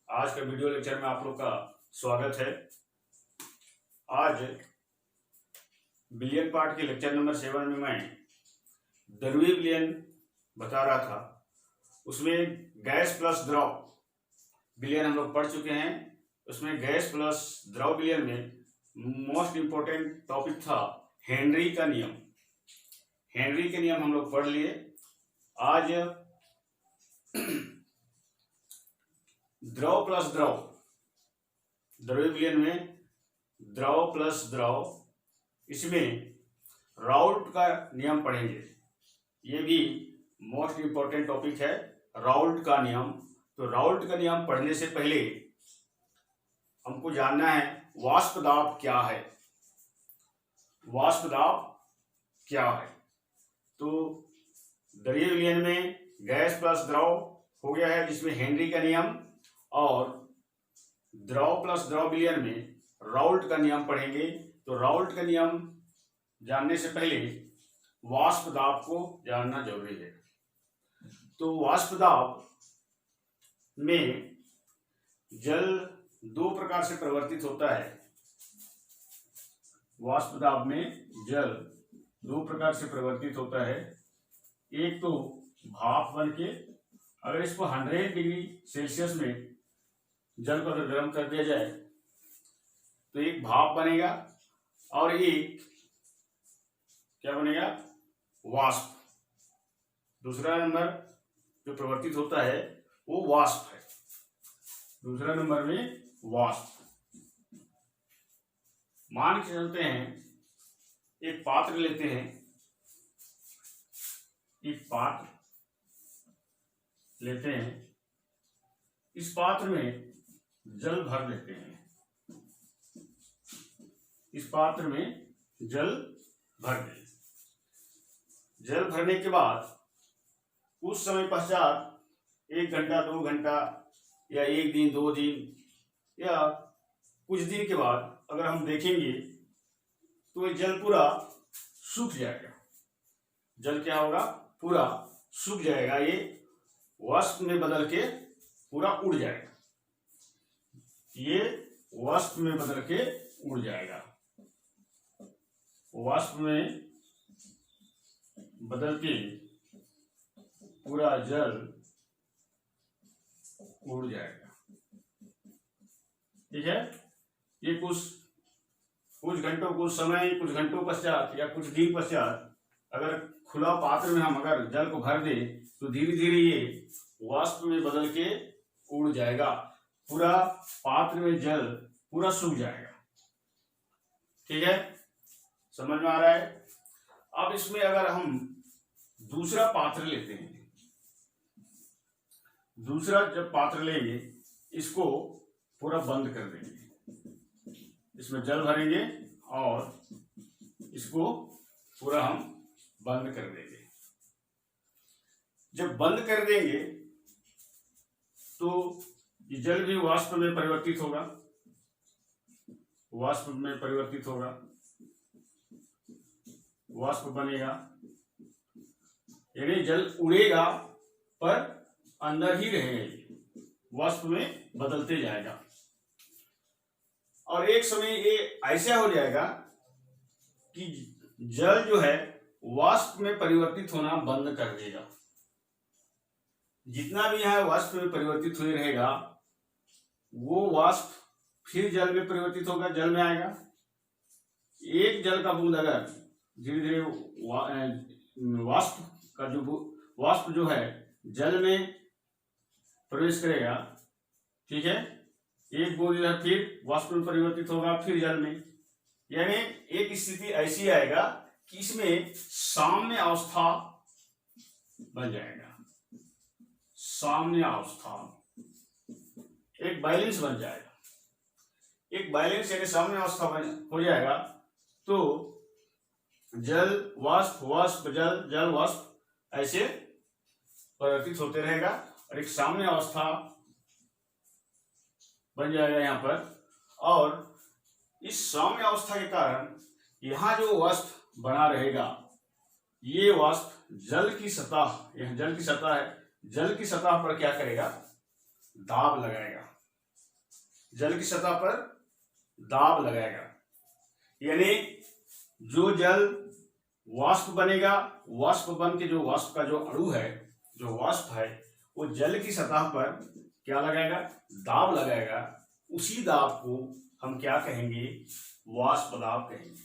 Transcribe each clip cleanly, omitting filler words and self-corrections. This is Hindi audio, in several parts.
आज के वीडियो लेक्चर में आप लोग का स्वागत है। आज बिलियन पार्ट के लेक्चर नंबर 7 में मैं द्रवीय विलयन बता रहा था। उसमें गैस प्लस द्रव विलयन हम लोग पढ़ चुके हैं। उसमें गैस प्लस द्रव विलयन में मोस्ट इम्पोर्टेंट टॉपिक था हेनरी का नियम। हेनरी के नियम हम लोग पढ़ लिए। आज द्रव प्लस द्रव, द्रवीय विलयन में द्रव प्लस द्रव, इसमें राउल्ट का नियम पढ़ेंगे। ये भी मोस्ट इम्पोर्टेंट टॉपिक है, राउल्ट का नियम। तो राउल्ट का नियम पढ़ने से पहले हमको जानना है वाष्प दाब क्या है। वाष्प दाब क्या है? तो द्रवीय विलयन में गैस प्लस द्रव हो गया है जिसमें हेनरी का नियम, और द्रव प्लस द्रव विलयन में राउल्ट का नियम पढ़ेंगे। तो राउल्ट का नियम जानने से पहले वाष्प दाब को जानना जरूरी है। तो वाष्प दाब में जल दो प्रकार से परिवर्तित होता है। वाष्प दाब में जल दो प्रकार से परिवर्तित होता है। एक तो भाप बन के, अगर इसको 100 डिग्री सेल्सियस में जल को अगर गर्म कर दिया जाए तो एक भाप बनेगा और एक क्या बनेगा? वाष्प। दूसरा नंबर जो परिवर्तित होता है वो वाष्प है। दूसरा नंबर में वाष्प। मान के चलते हैं, एक पात्र लेते हैं, एक पात्र लेते हैं, इस पात्र में जल भर लेते हैं। इस पात्र में जल भर दें। जल भरने के बाद कुछ समय पश्चात 1 घंटा 2 घंटा या 1 दिन 2 दिन या कुछ दिन के बाद अगर हम देखेंगे तो ये जल पूरा सूख जाएगा। जल क्या होगा? पूरा सूख जाएगा। ये वाष्प में बदल के पूरा उड़ जाएगा। ये वाष्प में बदल के उड़ जाएगा। वाष्प में बदल के पूरा जल उड़ जाएगा। ठीक है। ये कुछ घंटों, कुछ समय, कुछ घंटों पश्चात या कुछ दिन पश्चात अगर खुला पात्र में हम अगर जल को भर दें तो धीरे धीरे ये वाष्प में बदल के उड़ जाएगा। पूरा पात्र में जल पूरा सूख जाएगा। ठीक है, समझ में आ रहा है? अब इसमें अगर हम दूसरा पात्र लेते हैं, दूसरा जब पात्र लेंगे इसको पूरा बंद कर देंगे। इसमें जल भरेंगे और इसको पूरा हम बंद कर देंगे। जब बंद कर देंगे तो ये जल भी वाष्प में परिवर्तित होगा। वाष्प में परिवर्तित होगा, वाष्प बनेगा, यानी जल उड़ेगा पर अंदर ही रहेगा, वाष्प में बदलते जाएगा। और एक समय ये ऐसा हो जाएगा कि जल जो है वाष्प में परिवर्तित होना बंद कर देगा। जितना भी यहाँ वाष्प में परिवर्तित हुए रहेगा वो वाष्प फिर जल में परिवर्तित होगा, जल में आएगा। एक जल का बूंद अगर धीरे धीरे वाष्प का वाष्प जो है जल में प्रवेश करेगा। ठीक है, एक बूंद इधर फिर वाष्प में परिवर्तित होगा, फिर जल में। यानी एक स्थिति ऐसी आएगा कि इसमें साम्य अवस्था बन जाएगा। साम्य अवस्था, एक बैलेंस बन जाएगा। एक बैलेंस यानी साम्य अवस्था हो जाएगा तो जल वाष्प, वाष्प जल, जल वाष्प ऐसे परिवर्तित होते रहेगा और एक साम्य अवस्था बन जाएगा यहाँ पर। और इस साम्य अवस्था के कारण यहाँ जो वाष्प बना रहेगा, ये वाष्प जल की सतह, यह जल की सतह है, जल की सतह पर क्या करेगा? दाब लगाएगा। जल की सतह पर दाब लगाएगा, यानी जो जल वाष्प बनेगा, वाष्प बन के जो वाष्प का जो अणु है, जो वाष्प है, वो जल की सतह पर क्या लगाएगा, दाब लगाएगा। उसी दाब को हम क्या कहेंगे, वाष्प दाब कहेंगे।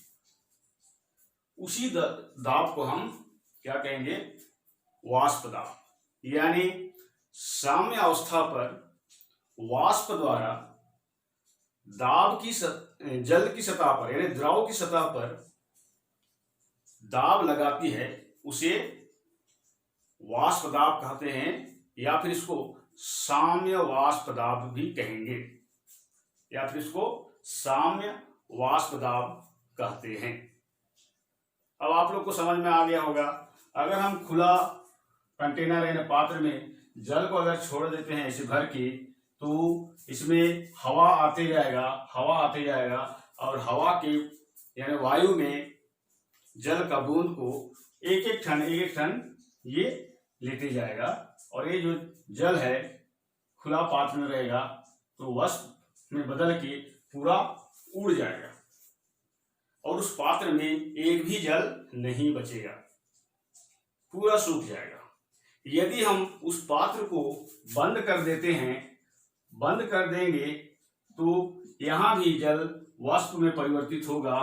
उसी दाब को हम क्या कहेंगे, वाष्प दाब। यानी साम्य अवस्था पर वाष्प द्वारा दाब की जल की सतह पर, यानी द्रव की सतह पर दाब लगाती है, उसे वाष्प दाब कहते हैं, या फिर इसको साम्य वाष्प दाब भी कहेंगे, या फिर इसको साम्य वाष्प दाब कहते हैं। अब आप लोग को समझ में आ गया होगा। अगर हम खुला कंटेनर यानी पात्र में जल को अगर छोड़ देते हैं ऐसे भर के, तो इसमें हवा आते जाएगा और हवा के यानी वायु में जल का बूंद को एक एक ठन ये लेते जाएगा, और ये जो जल है खुला पात्र में रहेगा तो वाष्प में बदल के पूरा उड़ जाएगा, और उस पात्र में एक भी जल नहीं बचेगा, पूरा सूख जाएगा। यदि हम उस पात्र को बंद कर देते हैं, बंद कर देंगे, तो यहाँ भी जल वाष्प में परिवर्तित होगा,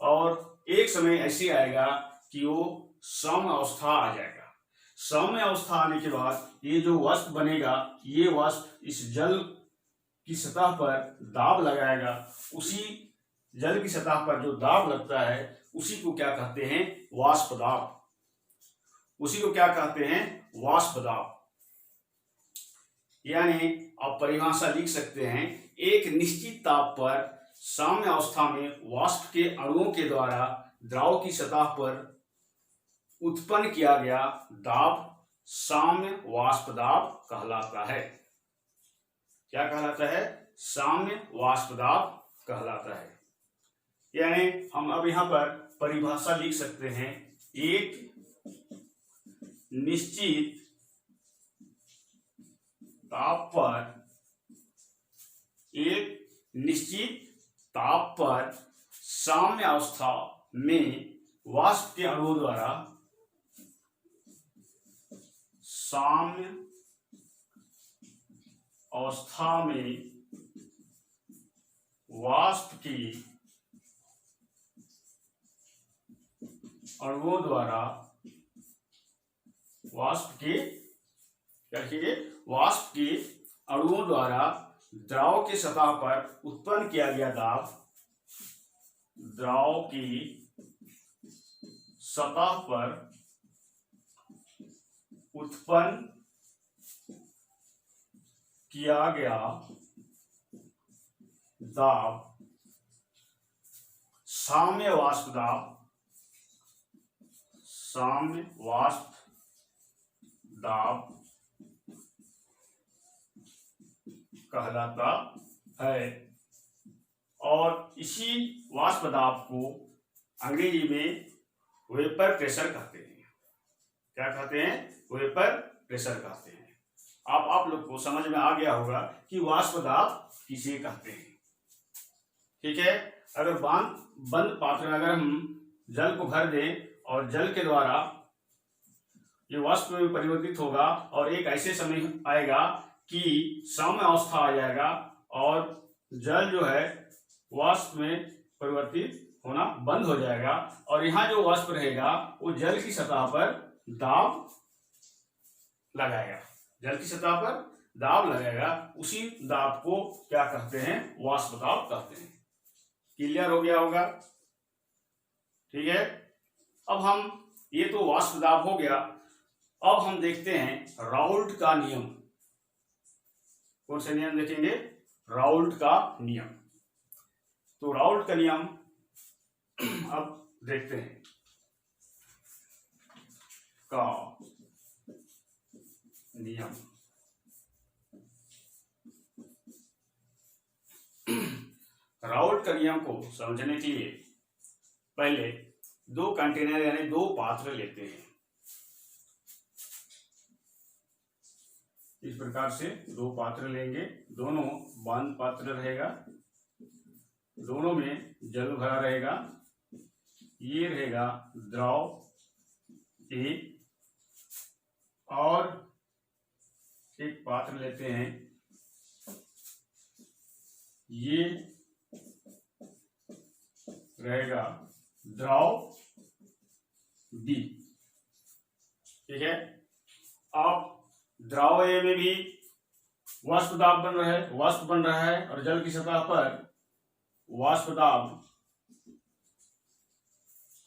और एक समय ऐसे आएगा कि वो सौम्य अवस्था आ जाएगा। सौम्य अवस्था आने के बाद ये जो वाष्प बनेगा, ये वाष्प इस जल की सतह पर दाब लगाएगा। उसी जल की सतह पर जो दाब लगता है उसी को क्या कहते हैं, वाष्प दाब। उसी को क्या कहते हैं, वाष्प दाब। यानी आप परिभाषा लिख सकते हैं, एक निश्चित ताप पर साम्य अवस्था में वाष्प के अणुओं के द्वारा द्रव की सतह पर उत्पन्न किया गया दाब साम्य वाष्प दाब कहलाता है। क्या कहलाता है, साम्य वाष्प दाब कहलाता है। यानी हम अब यहाँ पर परिभाषा लिख सकते हैं, एक निश्चित ताप पर साम्य अवस्था में वाष्प के अणुओं द्वारा साम्य अवस्था में वाष्प के अणुओं द्वारा वाष्प के अणुओं द्वारा द्रव के सतह पर उत्पन्न किया गया दाब, द्रव की सतह पर उत्पन्न किया गया दाब साम्य वाष्प दाब, साम्य वाष्प दाब कहलाता है। और इसी वाष्प दाब को अंग्रेजी में वेपर प्रेशर कहते हैं। क्या कहते हैं, वेपर प्रेशर कहते हैं। आप लोग को समझ में आ गया होगा कि वाष्प दाब किसे कहते हैं। ठीक है, अगर बंद पात्र में अगर हम जल को भर दें और जल के द्वारा ये वाष्प में परिवर्तित होगा, और एक ऐसे समय आएगा कि साम्य अवस्था आ जाएगा और जल जो है वाष्प में परिवर्तित होना बंद हो जाएगा, और यहाँ जो वाष्प रहेगा वो जल की सतह पर दाब लगाएगा, जल की सतह पर दाब लगाएगा। उसी दाब को क्या कहते हैं, वाष्प दाब कहते हैं। क्लियर हो गया होगा। ठीक है, अब हम ये तो वाष्प दाब हो गया। अब हम देखते हैं राउल्ट का नियम। कौन से नियम देखेंगे, राउल्ट का नियम। तो राउल्ट का नियम अब देखते हैं। का नियम, राउल्ट का नियम को समझने के लिए पहले दो कंटेनर यानी दो पात्र लेते हैं। इस प्रकार से दो पात्र लेंगे, दोनों बंद पात्र रहेगा, दोनों में जल भरा रहेगा। ये रहेगा द्रव ए, और एक पात्र लेते हैं, ये रहेगा द्रव बी। ठीक है। अब द्रव ए में भी वाष्प दाब बन रहा है, वाष्प बन रहा है, और जल की सतह पर वाष्प दाब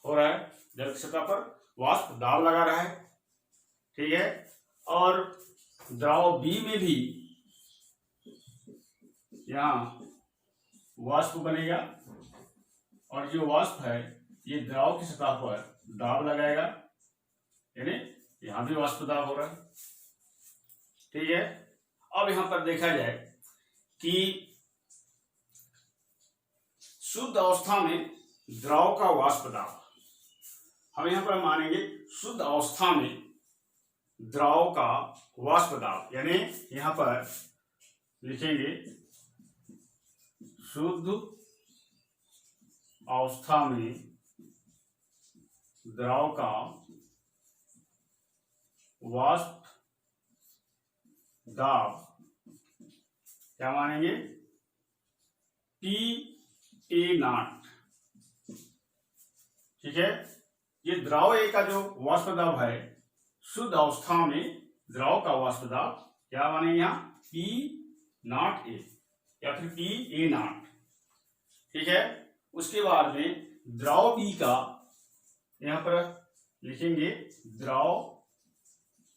हो रहा है, जल की सतह पर वाष्प दाब लगा रहा है। ठीक है। और द्रव बी में भी यहां वाष्प बनेगा, और जो वाष्प है ये द्रव की सतह पर दाब लगाएगा, यानी यहां भी वाष्प दाब हो रहा है। ठीक है। अब यहां पर देखा जाए कि शुद्ध अवस्था में द्रव का वाष्प दाब, हम यहां पर मानेंगे शुद्ध अवस्था में द्रव का वाष्प दाब, यानी यहां पर लिखेंगे शुद्ध अवस्था में द्रव का वाष्प दाब क्या मानेंगे, पी ए नॉट। ठीक है। ये द्रव ए का जो वाष्प दाब है, शुद्ध अवस्था में द्रव का वाष्प दाब क्या मानेंगे यहां, पी नॉट ए या फिर पी ए नॉट। ठीक है। उसके बाद में द्रव बी का यहां पर लिखेंगे द्रव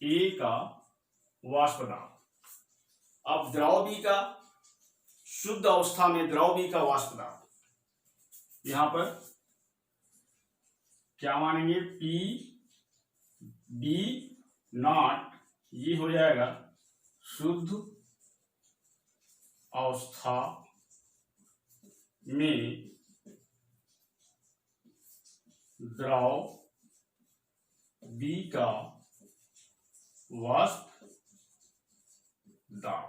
ए का वाष्प दाब। अब द्रव बी का शुद्ध अवस्था में द्रव बी का वाष्प दाब यहां पर क्या मानेंगे, पी बी नॉट, ये हो जाएगा शुद्ध अवस्था में द्रव बी का वाष्प दाब।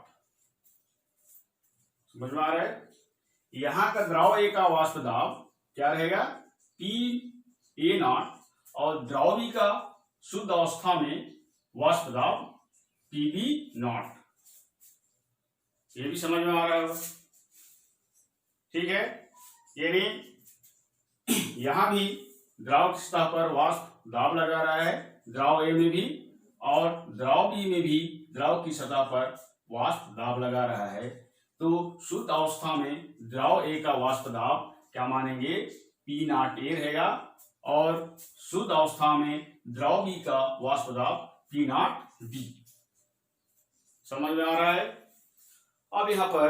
समझ में आ रहा है। यहां का द्रव ए का वाष्प दाब क्या रहेगा, पी ए नॉट, और द्रव बी का शुद्ध अवस्था में वाष्प दाब पी बी नॉट। ये भी समझ में आ रहा होगा। ठीक है। यानी यहां भी द्रव की सतह पर वाष्प दाब लगा रहा है, द्रव ए में भी, और द्रव बी में भी द्रव की सतह पर वाष्प दाब लगा रहा है। तो शुद्ध अवस्था में द्रव ए का वाष्प दाब क्या मानेंगे, पी नॉट ए रहेगा, और शुद्ध अवस्था में द्रव बी का वाष्प दाब पी नॉट बी। समझ में आ रहा है। अब यहां पर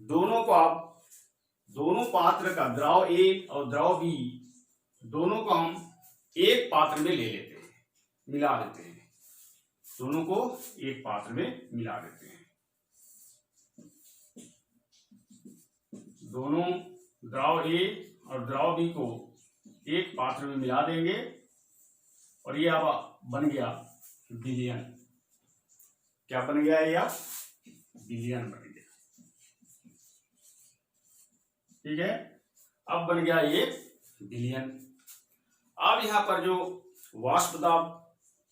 दोनों को आप, दोनों पात्र का द्रव ए और द्रव बी दोनों को हम एक पात्र में ले लेते हैं, मिला देते हैं, दोनों को एक पात्र में मिला देते हैं। दोनों द्रव ए और द्रव बी को एक पात्र में मिला देंगे, और ये अब बन गया विलयन। क्या बन गया, या विलयन बन गया। ठीक है। अब बन गया ये विलयन। अब यहां पर जो वाष्प दाब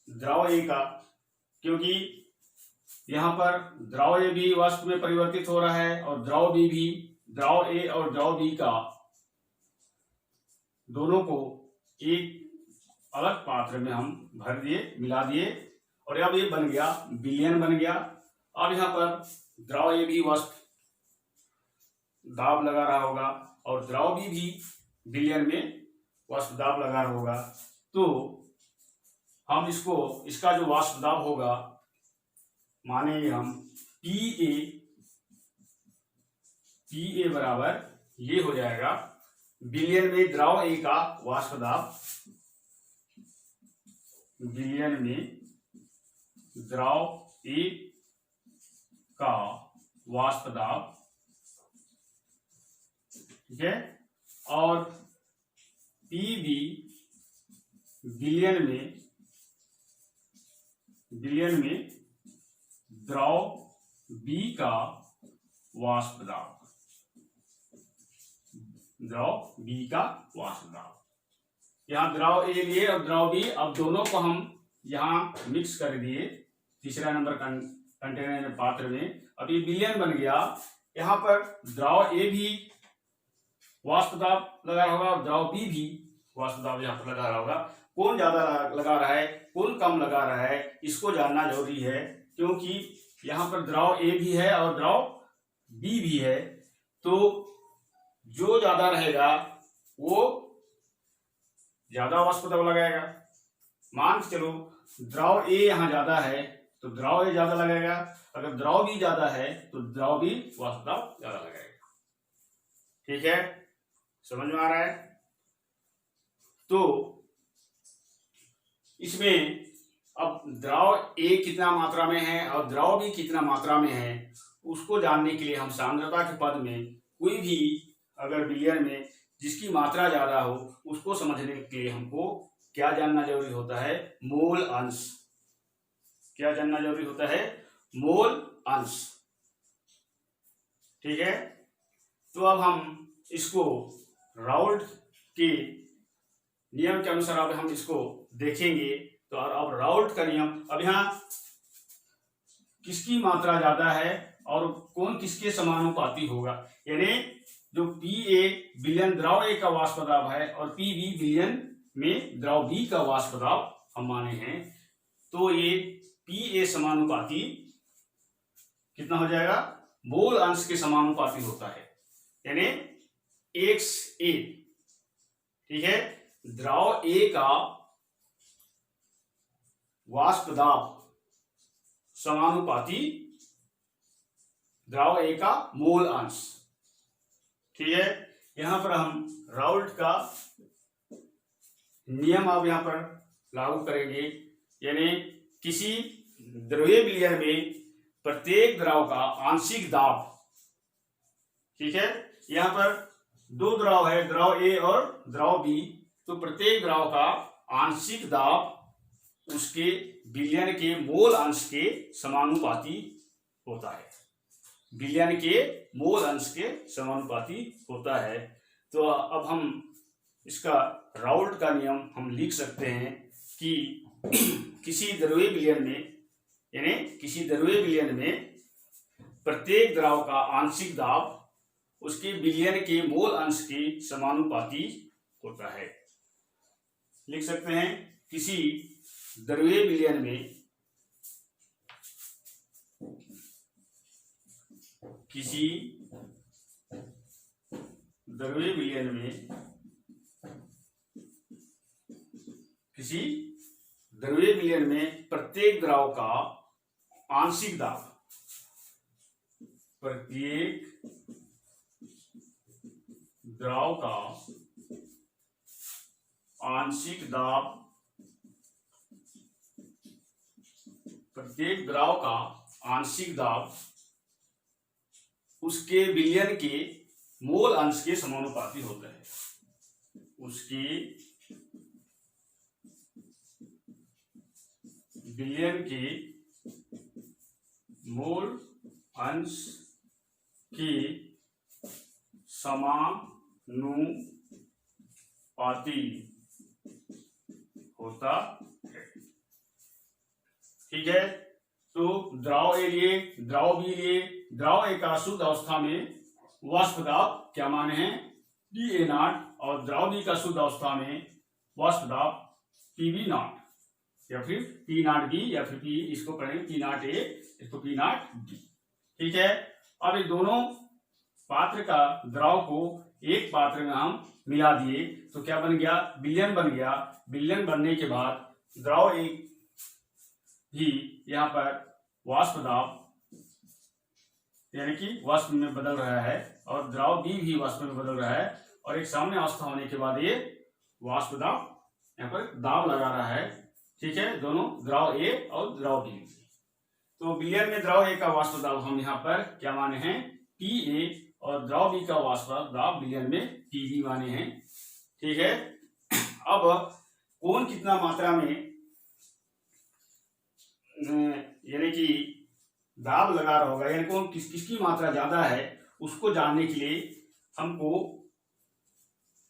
द्रव ए का, क्योंकि यहां पर द्रव ए भी वाष्प में परिवर्तित हो रहा है, और द्रव बी भी, द्रव ए और द्रव बी का दोनों को एक अलग पात्र में हम भर दिए, मिला दिए, और अब ये बन गया विलयन बन गया। अब यहां पर द्रव ए भी वाष्प दाब लगा रहा होगा, और द्रव बी भी विलयन में वाष्प दाब लगा रहा होगा। तो हम इसको, इसका जो वाष्प दाब होगा मानेंगे हम पी ए बराबर ये हो जाएगा विलयन में द्रव ए का वाष्प दाब, विलयन में द्रव ए का वाष्प दाब। ठीक है। और पी बी विलयन में द्रव बी का वाष्प दाब, द्रव बी का वाष्प दाब। यहाँ द्रव ए लिए और द्रव बी, अब दोनों को हम यहाँ मिक्स कर दिए तीसरा नंबर कंटेनर पात्र में। अब ये विलयन बन गया। यहाँ पर द्रव ए भी वाष्प दाब लगा होगा और द्रव बी भी वाष्प दाब यहाँ पर लगा रहा होगा। कौन ज्यादा लगा रहा है, कौन कम लगा रहा है, इसको जानना जरूरी है, क्योंकि यहाँ पर द्रव ए भी है और द्रव बी भी है। तो जो ज्यादा रहेगा वो ज्यादा वाष्प दाब लगाएगा। मान के चलो द्रव ए यहाँ ज्यादा है तो द्रव ए ज्यादा लगेगा, अगर द्रव बी ज्यादा है तो द्रव बी वाष्प दाब ज्यादा लगाएगा। ठीक है, समझ में आ रहा है? तो इसमें अब द्रव ए कितना मात्रा में है और द्रव बी कितना मात्रा में है, उसको जानने के लिए हम सांद्रता के पद में कोई भी अगर विलयन में जिसकी मात्रा ज्यादा हो उसको समझने के लिए हमको क्या जानना जरूरी होता है? मोल अंश। क्या जानना जरूरी होता है? मोल अंश। ठीक है, तो अब हम इसको राउल्ट के नियम के अनुसार अब हम इसको देखेंगे। तो अब राउल्ट का नियम, अब यहाँ किसकी मात्रा ज्यादा है और कौन किसके समानुपाती होगा, यानी जो पी ए विलयन द्रव ए का वाष्प दाब है और पी बी विलयन में द्रव बी का वाष्प दाब हम माने हैं, तो ये पी ए समानुपाती कितना हो जाएगा? मोल अंश के समानुपाती होता है, यानी एक्स ए। ठीक है, द्रव ए का वाष्प दाब समानुपाती द्रव ए का मोल अंश। ठीक है, यहां पर हम राउल्ट का नियम अब यहां पर लागू करेंगे, यानी किसी द्रव्य विलयन में प्रत्येक द्रव का आंशिक दाब। ठीक है, यहां पर दो द्रव है, द्रव ए और द्रव बी, तो प्रत्येक द्रव का आंशिक दाब उसके विलयन के मोल अंश के समानुपाती होता है। विलयन के मोल अंश के समानुपाती होता है। तो अब हम इसका राउल्ट का नियम हम लिख सकते हैं कि किसी द्रव्य विलयन में, यानी किसी द्रव्य विलयन में प्रत्येक द्रव का आंशिक दाब उसके विलयन के मोल अंश के समानुपाती होता है। लिख सकते हैं किसी द्रव्य विलयन में, किसी द्रव्य विलयन में, किसी द्रव्य विलयन में प्रत्येक द्रव का आंशिक दाब, प्रत्येक द्रव का आंशिक दाब, प्रत्येक द्रव का आंशिक दाब उसके विलयन के मोल अंश के समानुपाती होता है। उसके विलयन के मोल अंश के समानुपाती होता है। ठीक है, तो द्रव ए लिए, द्रव बी लिए, द्रव ए का शुद्ध अवस्था में वाष्प दाब क्या माने हैं? पी ए नॉट, और द्रव बी का शुद्ध अवस्था में वाष्प दाब पी बी नॉट, या फिर पी नॉट बी, या फिर पी, इसको पढ़ेंगे पी नॉट ए, इसको पी नॉट बी। ठीक है, अब ये दोनों पात्र का द्रव को एक पात्र में हम मिला दिए तो क्या बन गया? विलयन बन गया। विलयन बनने के बाद द्रव एक भी यहाँ पर वाष्प दाब यानी कि वाष्प में बदल रहा है और द्रव भी वाष्प में बदल रहा है, और एक सामान्य अवस्था होने के बाद ये वाष्प दाब यहाँ पर दाब लगा रहा है। ठीक है, दोनों द्रव ए और द्रव बी। तो विलयन में द्रव ए का वाष्प दाब हम यहाँ पर क्या माने हैं? पी ए, और द्रव बी का वाष्प दाब विलयन में पी बी माने हैं। ठीक है, अब कौन कितना मात्रा में, यानी कि दाब लगा रहा होगा, यानी कौन किसकी मात्रा ज्यादा है उसको जानने के लिए हमको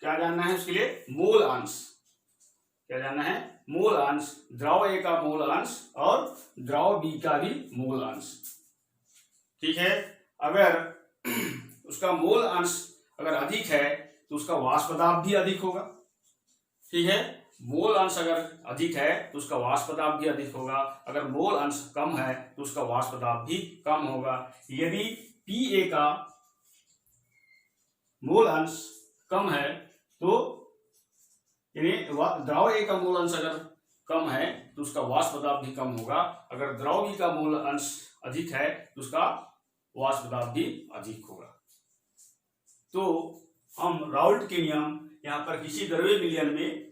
क्या जानना है, उसके लिए मोल अंश। क्या जानना है? मोल अंश। द्रव ए का मोल अंश और द्रव बी का भी मोल अंश। ठीक है। अगर उसका मोल अंश अगर अधिक है तो उसका वाष्प दाब भी अधिक होगा। ठीक है। मोल अंश अगर अधिक है तो उसका वाष्प दाब भी अधिक होगा। अगर मोल अंश कम है तो उसका वाष्प दाब भी कम होगा। यदि Pa का मोल अंश कम है तो यानी द्रव ए का मोल अंश अगर कम है तो उसका वाष्प दाब भी कम होगा। अगर द्रव बी का मोल अंश अधिक है तो उसका वाष्प दाब भी अधिक होगा। तो हम राउल्ट के नियम यहाँ पर किसी द्रव्य विलयन में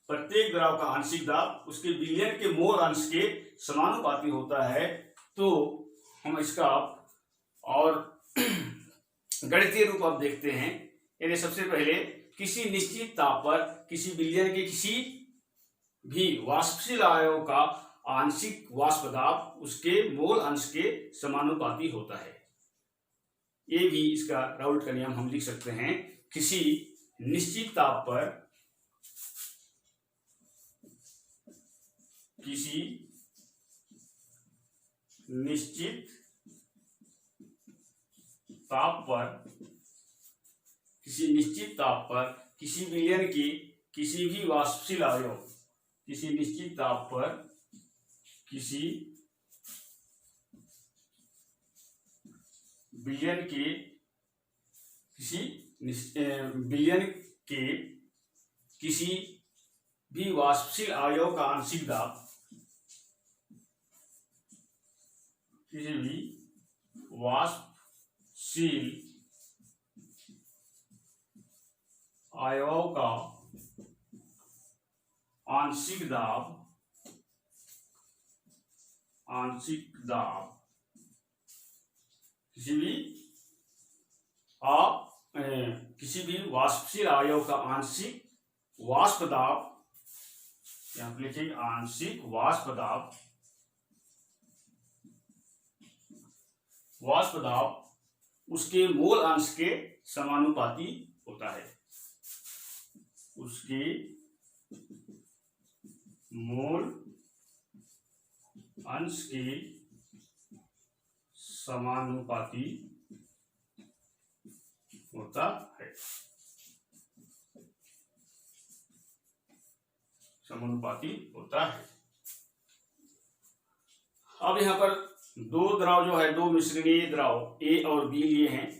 प्रत्येक द्रव का आंशिक दाब उसके विलयन के मोल अंश के समानुपाती होता है। तो हम इसका और गणितीय रूप अब देखते हैं। यानी सबसे पहले किसी निश्चित ताप पर किसी विलयन के किसी भी वाष्पशील अवयव का आंशिक वाष्प दाब उसके मोल अंश के समानुपाती होता है। ये भी इसका राउल्ट का नियम हम लिख सकते हैं। किसी निश्चित ताप पर किसी निश्चित ताप पर किसी विलयन की किसी भी वाष्पशील अवयव किसी निश्चित ताप पर किसी विलयन के किसी भी वाष्पशील अवयव का आंशिक दाब किसी भी वाष्पशील अवयव का आंशिक दाब किसी भी वाष्पशील अवयव का आंशिक वाष्प दाब, यहाँ पर लिखेंगे आंशिक वाष्प दाब उसके मूल अंश के समानुपाती होता है। उसके मूल अंश के समानुपाती होता है। समानुपाती होता है। अब यहाँ पर दो द्रव जो है, दो मिश्रणीय द्रव ए और बी लिए हैं।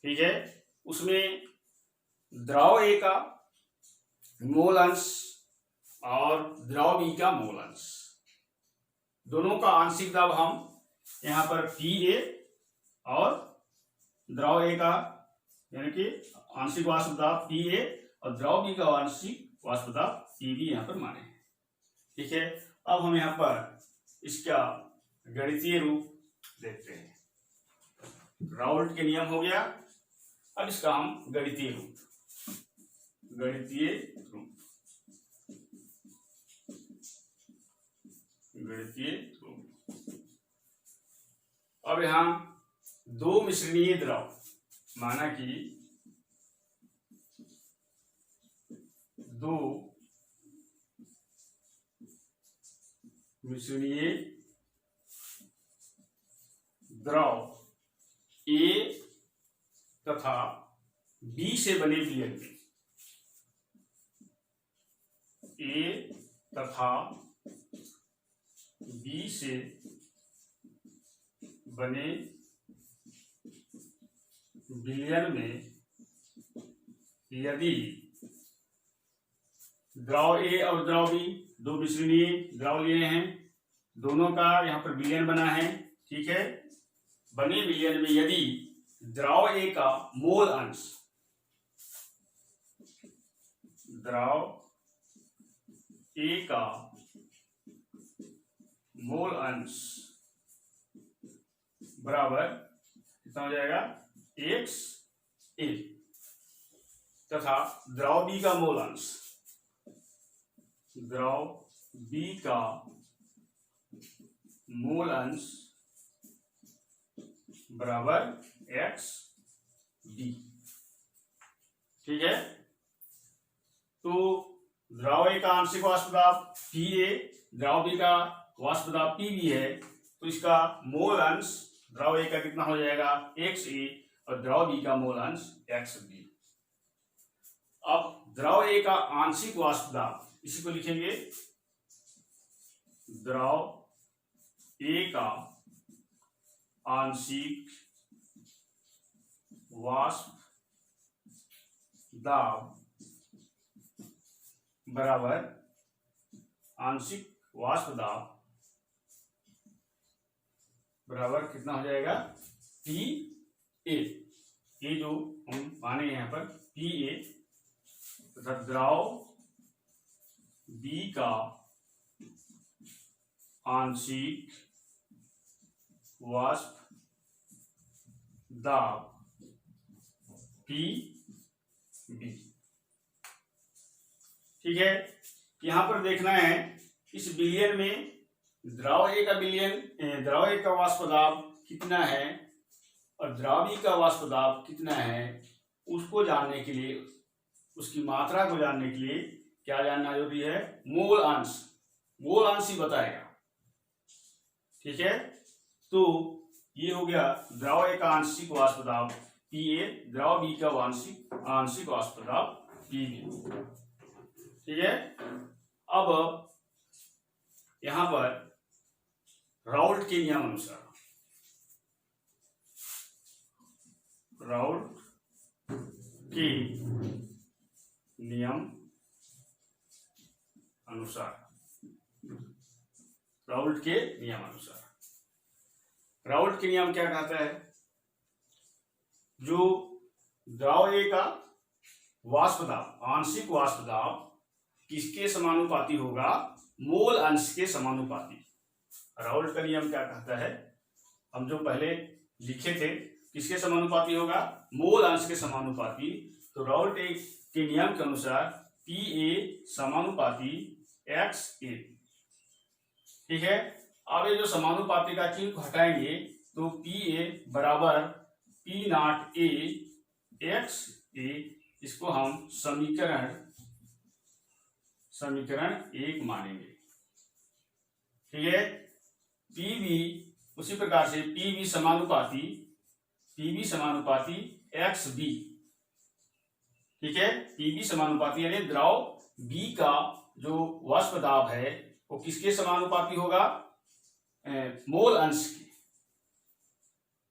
ठीक है। उसमें द्रव ए का मोल अंश और द्रव बी का मोल अंश, दोनों का आंशिक दाब हम यहाँ पर Pa और द्रव ए का यानी कि आंशिक वाष्प दाब Pa और द्रव बी का आंशिक वाष्प दाब Pb यहाँ पर माने हैं। ठीक है। अब हम यहाँ पर इसका गणितीय रूप देखते हैं। राउल्ट के नियम हो गया। अब इसका हम गणितीय रूप अब यहां दो मिश्रणीय द्रव, माना कि दो मिश्रणीय द्रव A तथा B से बने विलयन में, A तथा B से बने विलयन में यदि द्रव A और द्रव B दो मिश्रणीय द्रव लिए हैं, दोनों का यहाँ पर विलयन बना है। ठीक है। बने विलयन में यदि द्रव A का मोल अंश बराबर कितना हो जाएगा XA तथा द्रव B का मोल अंश बराबर एक्स बी। ठीक है, तो द्रव ए का आंशिक वाष्प दाब पी ए, द्रव बी का वाष्प दाब पी बी है, तो इसका मोल अंश द्रव ए का कितना हो जाएगा एक्स ए और द्रव बी का मोल अंश एक्स बी। अब द्रव ए का आंशिक वाष्प दाब, इसी को लिखेंगे द्रव ए का आंशिक वाष्प दाब बराबर आंशिक वाष्प दाब बराबर कितना हो जाएगा पी ए। ये जो हम माने यहां पर पी ए तथा द्रव बी का आंशिक वाष्प दाब पी बी। ठीक है, यहां पर देखना है इस विलयन में द्रव ए का वाष्प दाब कितना है और द्रव बी का वाष्प दाब कितना है, उसको जानने के लिए, उसकी मात्रा को जानने के लिए क्या जानना जरूरी है, मोल अंश। मोल अंश ही बताएगा। ठीक है, तो ये हो गया द्रव ए का आंशिक वाष्प दाब पी ए, द्रव बी का आंशिक वाष्प दाब पी बी। ठीक है, अब यहां पर राउल्ट के नियम अनुसार, राउल्ट के नियम अनुसार, राउल्ट के नियम अनुसार, राउल्ट के नियम क्या कहता है, जो द्रव ए का वाष्प दाब, आंशिक वाष्प दाब किसके समानुपाती होगा, मोल अंश के समानुपाती। राउल्ट का नियम क्या कहता है, हम जो पहले लिखे थे, किसके समानुपाती होगा, मोल अंश के समानुपाती। तो राउल्ट के नियम के अनुसार पी ए समानुपाती एक्स ए। ठीक है, अब ये जो समानुपाती का चिन्ह हटाएंगे तो पी ए बराबर पी नॉट ए एक्स ए, इसको हम समीकरण 1 मानेंगे। ठीक है, पी बी उसी प्रकार से पी बी समानुपाती एक्स बी। ठीक है, पी बी समानुपाती यानी द्रव बी का जो वाष्प दाब है वो किसके समानुपाती होगा, मोल अंश के,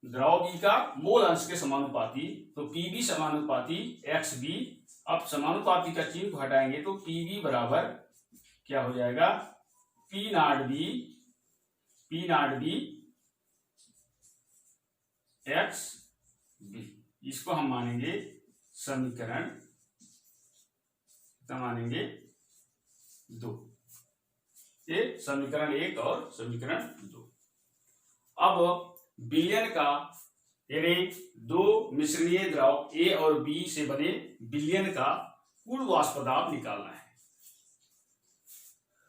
द्रव बी का मोल अंश के समानुपाती। तो पी बी समानुपाती एक्स बी। अब समानुपाती का चिन्ह को हटाएंगे तो पी बी बराबर क्या हो जाएगा, P naught B x B. इसको हम मानेंगे समीकरण, मानेंगे 2। ये समीकरण 1 और समीकरण 2। अब विलयन का यानी दो मिश्रणीय द्रव ए और बी से बने विलयन का कुल वाष्प दाब निकालना है।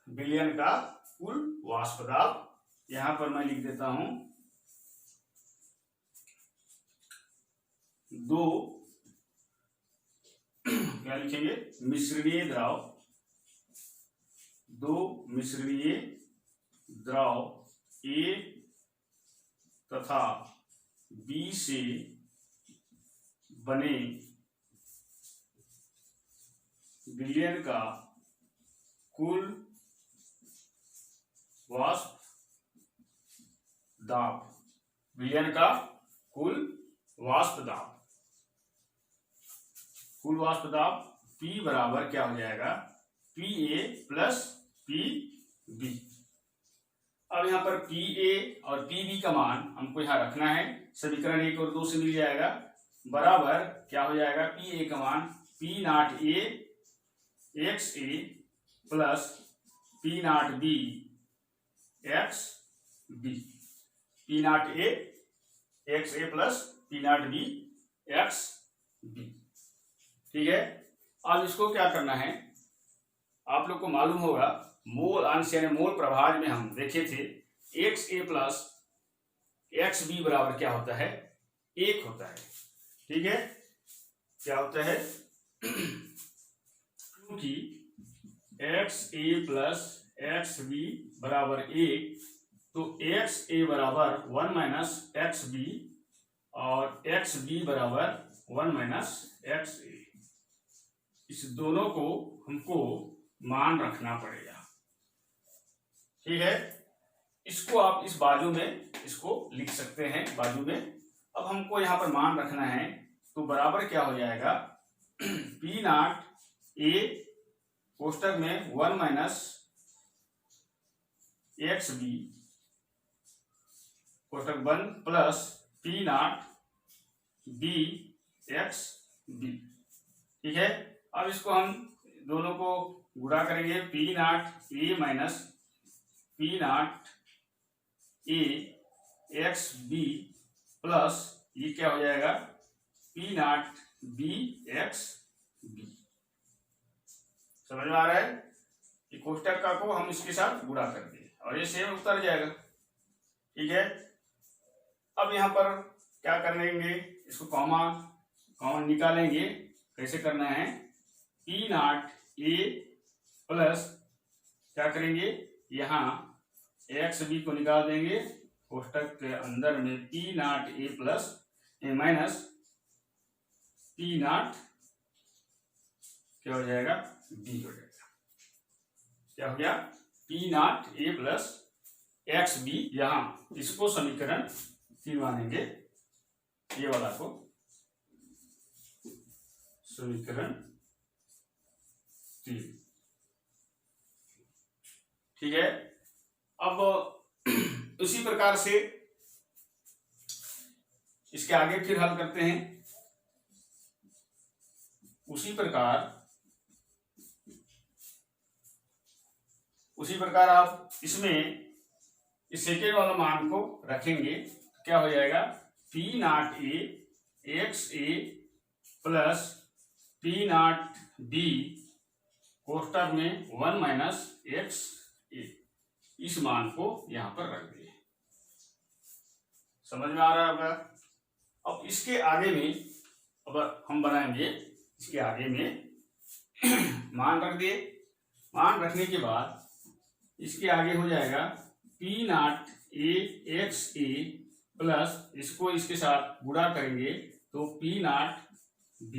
विलयन का कुल वाष्प दाब यहां पर मैं लिख देता हूं, दो क्या लिखेंगे, मिश्रणीय द्रव, दो मिश्रणीय द्रव ए तथा बी से बने विलयन का कुल वाष्प दाब, विलयन का कुल वाष्प दाब, कुल वाष्प दाब P बराबर क्या हो जाएगा, P A plus P B. अब यहाँ पर पी ए और पी बी का मान हमको यहाँ रखना है, समीकरण 1 और 2 से मिल जाएगा, बराबर क्या हो जाएगा, पी ए का मान P naught A x A plus P naught B x B, P naught A x A plus P naught B x B. ठीक है, अब इसको क्या करना है, आप लोग को मालूम होगा मोल अंश यानी मोल प्रभाज में हम देखे थे x A plus x B बराबर क्या होता है, 1 होता है। ठीक है, क्या होता है, क्योंकि XA प्लस XB बराबर 1, तो XA बराबर 1 माइनस XB और XB बराबर 1 माइनस XA। इस दोनों को हमको मान रखना पड़ेगा। ठीक है, इसको आप इस बाजू में इसको लिख सकते हैं बाजू में। अब हमको यहाँ पर मान रखना है, तो बराबर क्या हो जाएगा, P नॉट A कोष्टक में 1 माइनस XB कोष्टक बंद plus P not B XB। ठीक है, अब इसको हम दोनों को गुणा करेंगे, P not A minus P not A XB plus ये क्या हो जाएगा, P नॉट B XB। समझ में आ रहा है, कि कोष्टक का को हम इसके साथ गुणा कर दें और ये सेम उतर जाएगा। ठीक है, अब यहाँ पर क्या करेंगे, इसको कॉमन निकालेंगे। कैसे करना है, P नॉट A प्लस क्या करेंगे, यहाँ XB को निकाल देंगे, कोष्टक के अंदर में P not A plus A minus P not क्या हो जाएगा, B हो जाएगा। क्या हो गया, P not A plus XB। यहाँ इसको समीकरण 3 मानेंगे, ये वाला को समीकरण 3। ठीक है, अब उसी प्रकार से इसके आगे फिर हल करते हैं। उसी प्रकार आप इसमें इस सेकेंड वाला मान को रखेंगे, क्या हो जाएगा, P not A XA plus P not B कोष्टक में 1 माइनस XA। इस मान को यहां पर रख दिए। समझ में आ रहा होगा। अब इसके आगे में अब हम बनाएंगे, इसके आगे में मान रख दिए। मान रखने के बाद इसके आगे हो जाएगा P not A XA plus इसको इसके साथ गुणा करेंगे तो P not B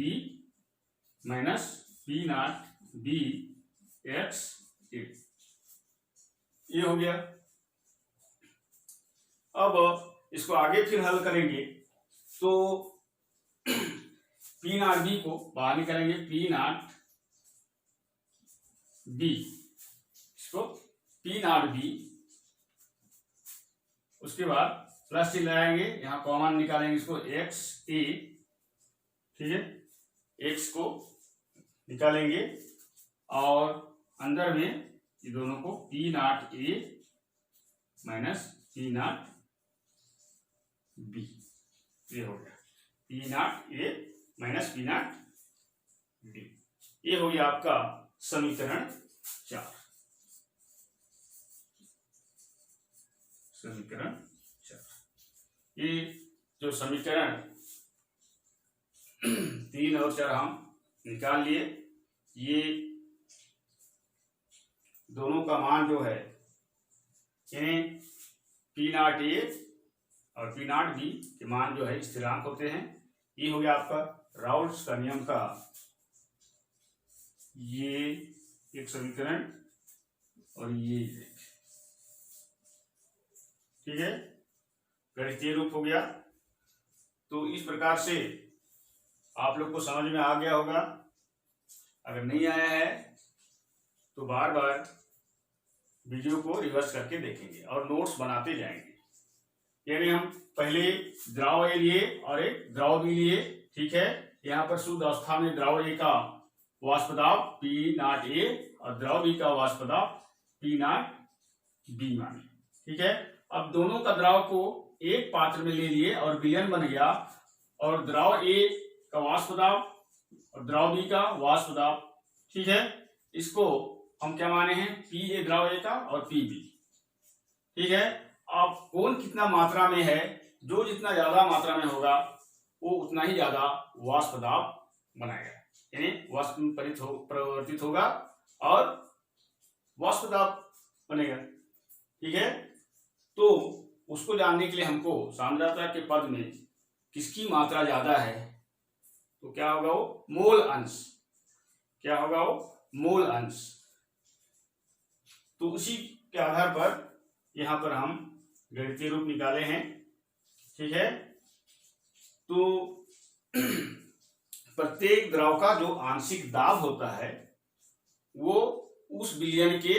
minus P not B XA। ये हो गया। अब इसको आगे फिर हल करेंगे तो P नॉट B को बाहर निकालेंगे, P नॉट B, इसको P नॉट B, उसके बाद प्लस चिन्ह लगाएंगे, यहाँ कॉमन निकालेंगे इसको XA। ठीक है, X को निकालेंगे और अंदर में ये दोनों को P not A minus P not B, ये हो गया P not A minus P not B। ये हो गया आपका समीकरण 4। समीकरण 4। ये जो समीकरण 3 और 4 हम निकाल लिए। ये दोनों का मान जो है इन्हें P नॉट A और P नॉट B के मान जो है स्थिरांक होते हैं। ये हो गया आपका राउल्स का नियम का ये एक समीकरण और ये एक। ठीक है, गणितीय रूप हो गया। तो इस प्रकार से आप लोग को समझ में आ गया होगा। अगर नहीं आया है तो बार बार वीडियो को रिवर्स करके देखेंगे और नोट्स बनाते जाएंगे। यानी हम पहले द्रव ए लिए और एक द्रव बी लिए। ठीक है, यहाँ पर शुद्ध अवस्था में द्रव ए का वाष्प दाब P नॉट A और द्रव बी का वाष्प दाब P नॉट B माने। ठीक है, अब दोनों का द्रव को एक पात्र में ले लिए और विलयन बन गया और द्रव A का वाष्प दाब और द्रव बी का वाष्प दाब। ठीक है, इसको हम क्या माने हैं, PA द्रव A का और PB। ठीक है, अब कौन कितना मात्रा में है, जो जितना ज्यादा मात्रा में होगा वो उतना ही ज्यादा वाष्प दाब बनाएगा, यानी वाष्प में परिवर्तित होगा और वाष्प दाब बनेगा। ठीक है, तो उसको जानने के लिए हमको सांद्रता के पद में किसकी मात्रा ज्यादा है, तो क्या होगा वो मोल अंश, क्या होगा वो मोल अंश। तो उसी के आधार पर यहां पर हम गणितीय रूप निकाले हैं। ठीक है, तो प्रत्येक द्रव का जो आंशिक दाब होता है वो उस विलयन के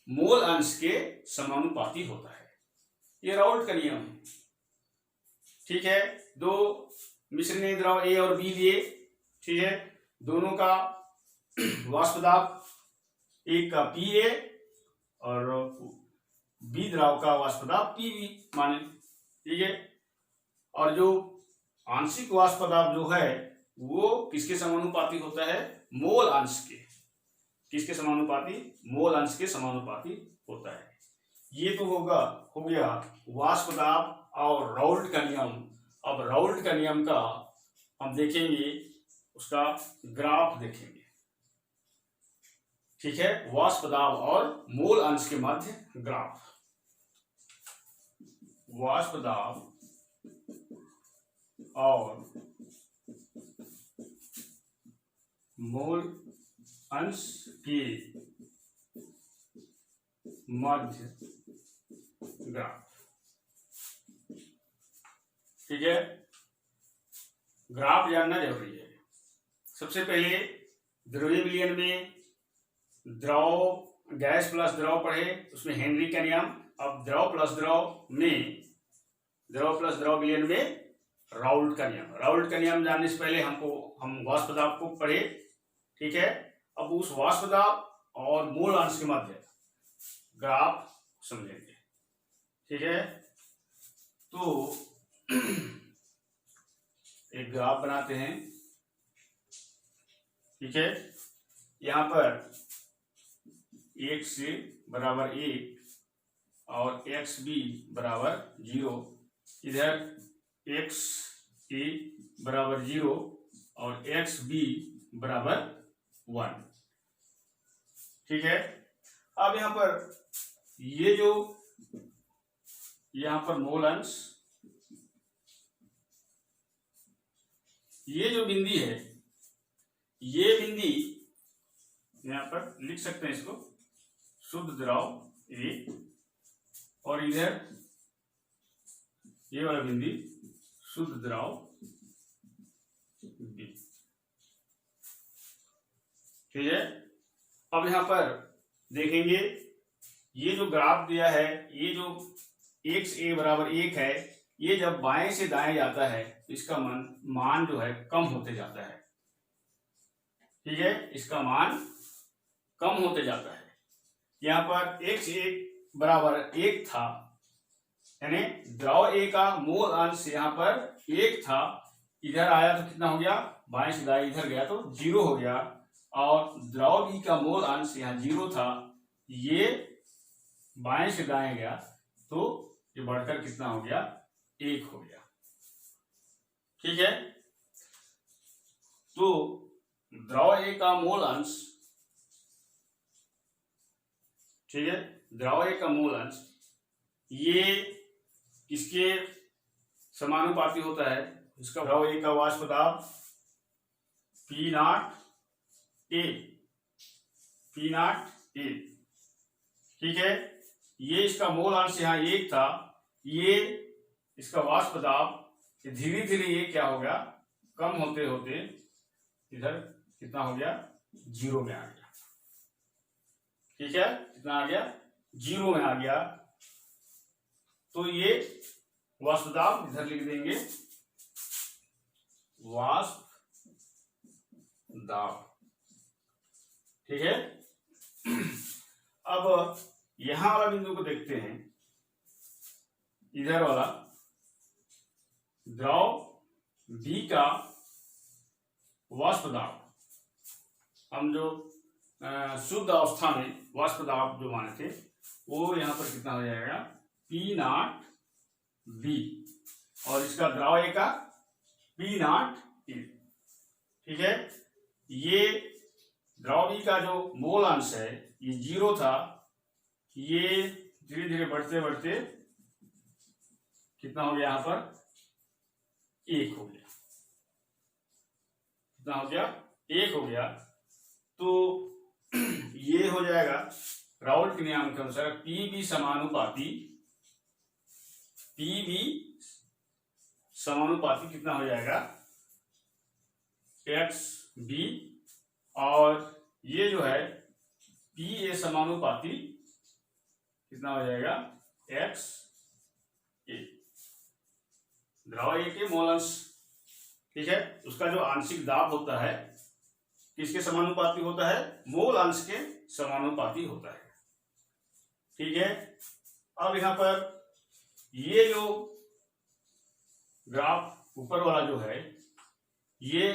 मोल अंश के समानुपाती होता है। ये राउल्ट का नियम है। ठीक है, दो मिश्रणीय द्रव ए और बी लिए, ठीक है, दोनों का वाष्प दाब, एक का पी ए और बी द्रव का वाष्प दाब पी बी माने। ठीक है, और जो आंशिक वाष्प दाब जो है वो किसके समानुपाती होता है, मोल अंश के। किसके समानुपाती, मोल अंश के समानुपाती होता है। ये तो हो गया वाष्प दाब और राउल्ट का नियम। अब राउल्ट का नियम का हम देखेंगे, उसका ग्राफ देखेंगे। ठीक है, वाष्प दाब और मोल अंश के मध्य ग्राफ। वाष्प दाब और मोल अंश के मध्य ग्राफ। ठीक है, ग्राफ जानना जरूरी है। सबसे पहले द्रव्य विलयन में द्रव गैस प्लस द्रव पढ़े, उसमें हेनरी का नियम। अब द्रव प्लस द्रव में, द्रव प्लस द्रव विलयन में राउल्ट का नियम। राउल्ट का नियम जानने से पहले हम वाष्प दाब को पढ़े। ठीक है, अब उस वाष्प दाब और मोल अंश के मध्य ग्राफ समझेंगे। ठीक है, तो एक ग्राफ बनाते हैं। ठीक है, यहां पर x बराबर 1 और xb बराबर 0, इधर x a बराबर 0 और xb बराबर 1। ठीक है, अब यहां पर ये जो यहां पर मोल अंश, ये जो बिंदी है, ये बिंदी यहां पर लिख सकते हैं इसको शुद्ध द्रव ए, और इधर ये वाला बिंदी शुद्ध द्रव बी। ठीक है, अब यहां पर देखेंगे ये जो ग्राफ दिया है, ये जो x a बराबर 1 है, ये जब बाएं से दाएं जाता है तो इसका मान जो है कम होते जाता है। ठीक है, इसका मान कम होते जाता है। यहाँ पर x1 बराबर 1 था, यानी द्रव A का मोल अंश यहाँ पर 1 था, इधर आया तो कितना हो गया, बाएं से दाएं इधर गया तो 0 हो गया, और द्रव B का मोल अंश यहाँ 0 था, ये बाएं से दाएं गया तो ये बढ़कर कितना हो गया, 1 हो गया। ठीक है, तो द्रव A का मोल अंश, ठीक है, द्रव A का मोल अंश ये किसके समानुपाती होता है, इसका द्रव A का वाष्प दाब P0A, P0A। ठीक है, ये इसका मोल अंश यहाँ 1 था, ये इसका वाष्प दाब धीरे धीरे ये क्या हो गया, कम होते होते इधर कितना हो गया, 0 में आ गया। ठीक है, कितना आ गया, 0 में आ गया। तो ये वाष्प दाब इधर लिख देंगे, वाष्प दाब। ठीक है, अब यहां वाला बिंदु को देखते हैं, इधर वाला द्रव B का वाष्प दाब, हम जो शुद्ध अवस्था में वाष्प दाब जो माने थे वो यहां पर कितना हो जाएगा, P0B, और इसका द्रव A का P नॉट E। ठीक है, ये द्रव B का जो मोल अंश है ये 0 था, ये धीरे धीरे बढ़ते बढ़ते कितना हो गया, यहां पर 1 हो गया। कितना हो गया, 1 हो गया। तो ये हो जाएगा राउल्ट के नियम के अनुसार Pb समानुपाती कितना हो जाएगा, XB, और ये जो है PA समानुपाती कितना हो जाएगा, XA। द्रव A के मोल अंश, ठीक है, उसका जो आंशिक दाब होता है किसके समानुपाती होता है, मोल अंश के समानुपाती होता है। ठीक है, अब यहां पर ये जो ग्राफ ऊपर वाला जो है ये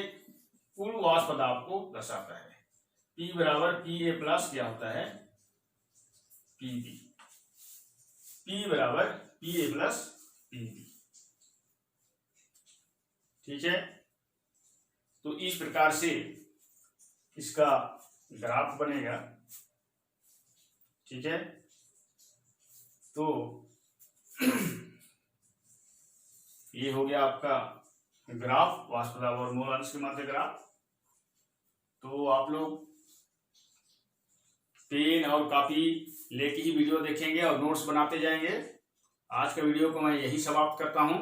कुल वाष्प दाब को दर्शाता है। P बराबर PA प्लस क्या होता है, PB। P बराबर PA प्लस PB। ठीक है, तो इस प्रकार से इसका ग्राफ बनेगा। ठीक है, तो ये हो गया आपका ग्राफ, वाष्प दाब और मोल अंश के मध्य ग्राफ। तो आप लोग पेन और कॉपी लेके ही वीडियो देखेंगे और नोट्स बनाते जाएंगे। आज का वीडियो को मैं यही समाप्त करता हूं।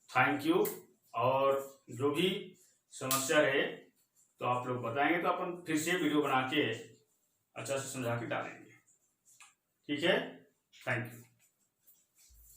Thank you. और जो भी समस्या रहे तो आप लोग बताएंगे तो अपन फिर से वीडियो बना के अच्छा से समझा के डालेंगे। ठीक है, थैंक यू।